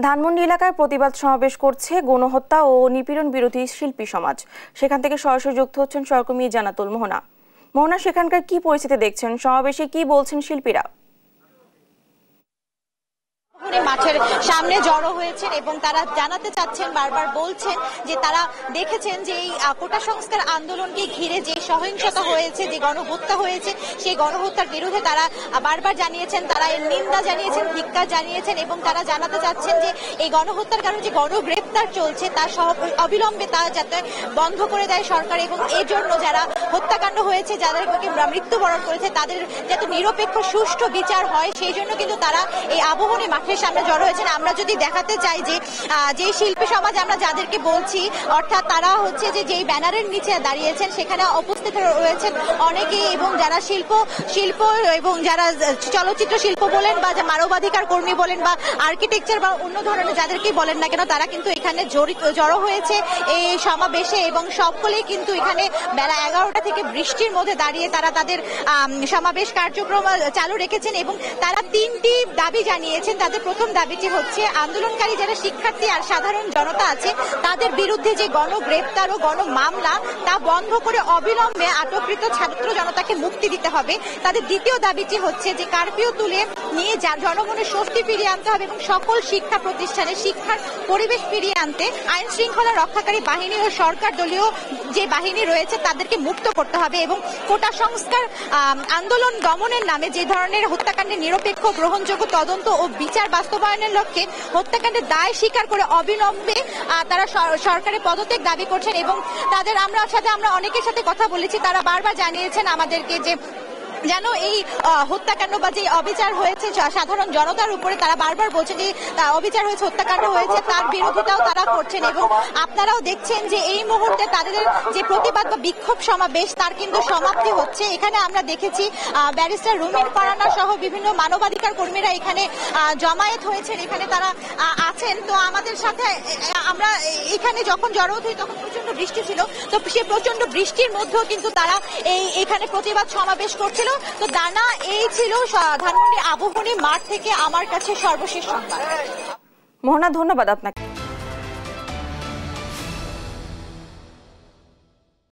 ধানমন্ডি এলাকায় প্রতিবাদ সমাবেশ করছে গণহত্যা ও নিপীড়ন বিরোধী শিল্পী সমাজ। সেখান থেকে সরাসরি যুক্ত হচ্ছেন সহকর্মী জান্নাতুল মোহনা। মোহনা, সেখানকার কি পরিস্থিতি দেখছেন? সমাবেশে কি বলছেন শিল্পীরা? মাঠের সামনে জড়ো হয়েছেন এবং তারা জানাতে চাচ্ছেন, বারবার বলছেন যে তারা দেখেছেন যে এই কোটা সংস্কার আন্দোলনকে ঘিরে যে সহিংসতা হয়েছে, যে গণহত্যা হয়েছে, সেই গণহত্যার বিরুদ্ধে তারা বারবার জানিয়েছেন, তারা এর নিন্দা জানিয়েছেন, ধিক্কার জানিয়েছেন এবং তারা জানাতে চাচ্ছেন যে এই গণহত্যার কারণে যে গণগ্রেপ্তার চলছে তা অবিলম্বে তা যাতে বন্ধ করে দেয় সরকার এবং এই জন্য যারা হত্যাকাণ্ড হয়েছে, যাদেরকে মৃত্যুবরণ করেছে, তাদের যাতে নিরপেক্ষ সুষ্ঠু বিচার হয়, সেই জন্য কিন্তু তারা এই আবহনী মাঠের সামনে জড়ো হয়েছেন। আমরা যদি দেখাতে চাই যে শিল্পী সমাজ আমরা যাদেরকে বলছি, অর্থাৎ তারা হচ্ছে যে যেই ব্যানারের নিচে দাঁড়িয়েছেন সেখানে উপস্থিত রয়েছেন অনেকেই এবং যারা শিল্প এবং যারা চলচ্চিত্র শিল্প বলেন বা মানবাধিকার কর্মী বলেন বা আর্কিটেকচার বা অন্য ধরনের যাদেরকেই বলেন না কেন, তারা কিন্তু এখানে জড়ো হয়েছে এই সমাবেশে এবং সকলেই কিন্তু এখানে বেলা 11টা থেকে বৃষ্টির মধ্যে দাঁড়িয়ে তারা তাদের সমাবেশ কার্যক্রম চালু রেখেছেন এবং তারা 3টি দাবি জানিয়েছেন। তাদের প্রথম দাবিটি হচ্ছে আন্দোলনকারী যারা শিক্ষার্থী আর সাধারণ জনতা আছে তাদের বিরুদ্ধে যে গণগ্রেপ্তার ও গণমামলা তা বন্ধ করে অবিলম্বে আটককৃত ছাত্র জনতাকে মুক্তি দিতে হবে। তাদের দ্বিতীয় দাবিটি হচ্ছে যে কারফিউ তুলে নিয়ে জনগণের স্বস্তি ফিরিয়ে আনতে হবে এবং সকল শিক্ষা প্রতিষ্ঠানে শিক্ষার পরিবেশ ফিরিয়ে আনতে আইন শৃঙ্খলা রক্ষাকারী বাহিনী ও সরকার দলীয় যে বাহিনী রয়েছে তাদেরকে মুক্ত করতে হবে এবং কোটা সংস্কার আন্দোলন দমনের নামে যে ধরনের হত্যাকাণ্ডের নিরপেক্ষ গ্রহণযোগ্য তদন্ত ও বিচার বাস্তবায়নের লক্ষ্যে হত্যাকাণ্ডের দায় স্বীকার করে অবিলম্বে তারা সরকারের পদত্যাগ দাবি করছেন এবং তাদের আমরা অনেকের সাথে কথা বলেছি, তারা বারবার জানিয়েছেন আমাদেরকে যে যেন এই হত্যাকাণ্ড বা যে অবিচার হয়েছে সাধারণ জনতার উপরে, তারা বারবার বলছেন যে অবিচার হয়েছে, হত্যাকাণ্ড হয়েছে, তার বিরোধিতাও তারা করছেন এবং আপনারাও দেখছেন যে এই মুহূর্তে তাদের যে প্রতিবাদ বা বিক্ষোভ সমাবেশ তার কিন্তু সমাপ্তি হচ্ছে। এখানে আমরা দেখেছি ব্যারিস্টার রুমিন ফারানা সহ বিভিন্ন মানবাধিকার কর্মীরা এখানে জমায়েত হয়েছেন, এখানে তারা আছেন। তো আমাদের সাথে আমরা এখানে যখন জড়ো হই তখন প্রচন্ড বৃষ্টি ছিল, তো সে প্রচন্ড বৃষ্টির মধ্যেও কিন্তু তারা এখানে প্রতিবাদ সমাবেশ করছিল। তো দানা, এই ছিল ধানমন্ডি আবহনী মাঠ থেকে আমার কাছে সর্বশেষ সংবাদ। মোহনা, ধন্যবাদ আপনাকে।